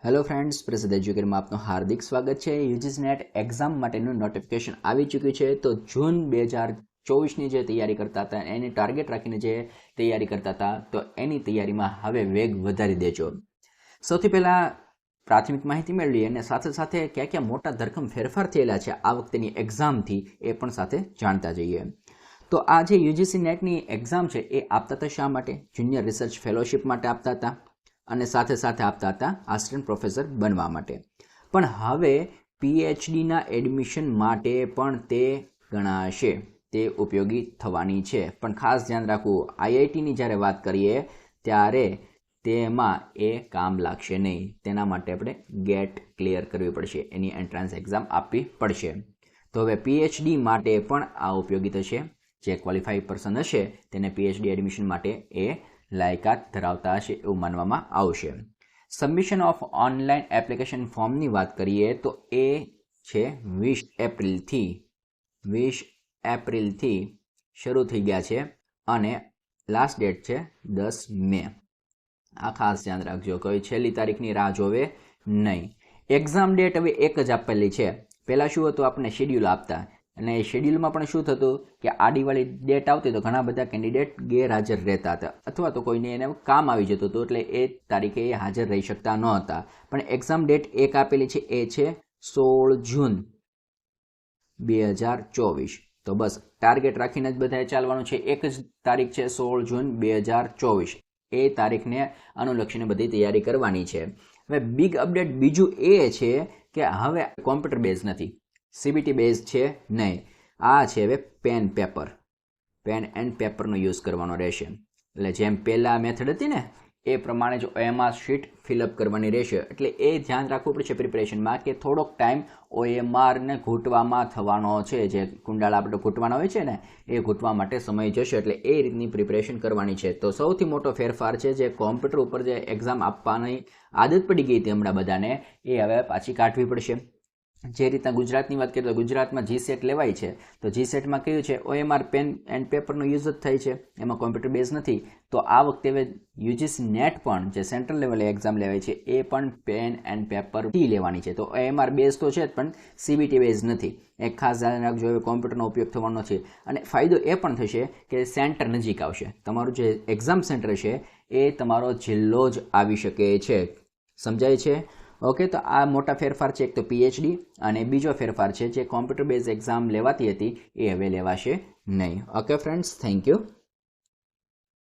Hello friends, પ્રસિદ્ધ એજ્યુકેટરમાં આપનું હાર્દિક સ્વાગત છે। યુજીસી નેટ એક્ઝામ માટેનું નોટિફિકેશન આવી ચૂક્યું છે। તો જૂન 2024ની જે તૈયારી કરતા હતા એની ટાર્ગેટ રાખીને જે તૈયારી કરતા હતા તો એની તૈયારીમાં હવે વેગ વધારી દેજો। સૌથી પહેલાં પ્રાથમિક માહિતી મેળવીએ અને સાથે સાથે ક્યાં ક્યાં મોટા ધરખમ ફેરફાર થયેલા છે આ વખતેની એક્ઝામથી એ પણ સાથે જાણતા જઈએ। તો આ જે યુજીસી નેટની એક્ઝામ છે એ આપતા હતા શા માટે? જુનિયર રિસર્ચ ફેલોશિપ માટે આપતા હતા અને સાથે સાથે આપતા હતા આસિસ્ટન્ટ પ્રોફેસર બનવા માટે। પણ હવે પીએચડીના એડમિશન માટે પણ તે ગણાશે, તે ઉપયોગી થવાની છે। પણ ખાસ ધ્યાન રાખવું, આઈઆઈટીની જ્યારે વાત કરીએ ત્યારે તેમાં એ કામ લાગશે નહીં। તેના માટે આપણે ગેટ ક્લિયર કરવી પડશે, એની એન્ટ્રાન્સ એક્ઝામ આપવી પડશે। તો હવે પીએચડી માટે પણ આ ઉપયોગી થશે। જે ક્વોલિફાઈડ પર્સન હશે તેને પીએચડી એડમિશન માટે એ લાયકાત ધરાવતા હશે એવું માનવામાં આવશે। સબમિશન ઓફ ઓનલાઈન એપ્લિકેશન ફોર્મની વાત કરીએ તો એ છે 20 એપ્રિલથી શરૂ થઈ ગયા છે અને લાસ્ટ ડેટ છે 10 મે। આ ખાસ ધ્યાન રાખજો, કોઈ છેલ્લી તારીખની રાહ જોવે નહીં। એક્ઝામ ડેટ હવે એક જ આપેલી છે। પહેલાં શું હતું, આપણને શેડ્યુલ આપતા અને એ શેડ્યુલમાં પણ શું થતું કે આડીવાળી ડેટ આવતી તો ઘણા બધા કેન્ડિડેટ ગેરહાજર રહેતા હતા અથવા તો કોઈને એને કામ આવી જતું હતું એટલે એ તારીખે એ હાજર રહી શકતા ન હતા। પણ એક્ઝામ ડેટ એક આપેલી છે એ છે 16 જૂન 2024। તો બસ ટાર્ગેટ રાખીને જ બધાએ ચાલવાનું છે। એક જ તારીખ છે 16 જૂન 2024, એ તારીખને અનુલક્ષીને બધી તૈયારી કરવાની છે। હવે બિગ અપડેટ બીજું એ છે કે હવે કોમ્પ્યુટર બેઝ નથી, સીબીટી બેઝ છે નહીં, આ છે હવે પેન એન્ડ પેપરનો યુઝ કરવાનો રહેશે। એટલે જેમ પહેલાં મેથડ હતી ને એ પ્રમાણે જ ઓએમઆર શીટ ફિલઅપ કરવાની રહેશે। એટલે એ ધ્યાન રાખવું પડશે પ્રિપરેશનમાં કે થોડોક ટાઈમ ઓએમઆરને ઘૂંટવામાં થવાનો છે। જે કુંડાળા આપણે ઘૂંટવાના હોય છે ને એ ઘૂંટવા માટે સમય જશે, એટલે એ રીતની પ્રિપરેશન કરવાની છે। તો સૌથી મોટો ફેરફાર છે જે કોમ્પ્યુટર ઉપર જે એક્ઝામ આપવાની આદત પડી ગઈ હતી હમણાં બધાને, એ હવે પાછી કાઢવી પડશે। જે રીતના ગુજરાતની વાત કરીએ તો ગુજરાતમાં જીસેટ લેવાય છે તો જીસેટમાં કયું છે ઓએમઆર પેન એન્ડ પેપરનો યુઝ જ થાય છે, એમાં કોમ્પ્યુટર બેઝ નથી। તો આ વખતે હવે યુજીસી નેટ પણ જે સેન્ટ્રલ લેવલે એક્ઝામ લેવાય છે એ પણ પેન એન્ડ પેપરથી લેવાની છે। તો ઓએમઆર બેઝ તો છે જ પણ સીબીટી બેઝ નથી, એક ખાસ ધ્યાન રાખજો। હવે કોમ્પ્યુટરનો ઉપયોગ થવાનો છે અને ફાયદો એ પણ થશે કે સેન્ટર નજીક આવશે। તમારું જે એક્ઝામ સેન્ટર છે એ તમારો જિલ્લો જ આવી શકે છે। સમજાય છે? ઓકે, તો આ મોટા ફેરફાર છે, એક તો પીએચડી અને બીજો ફેરફાર છે જે કોમ્પ્યુટર બેઝ એક્ઝામ લેવાતી હતી એ હવે લેવાશે નહીં। Okay friends, thank you.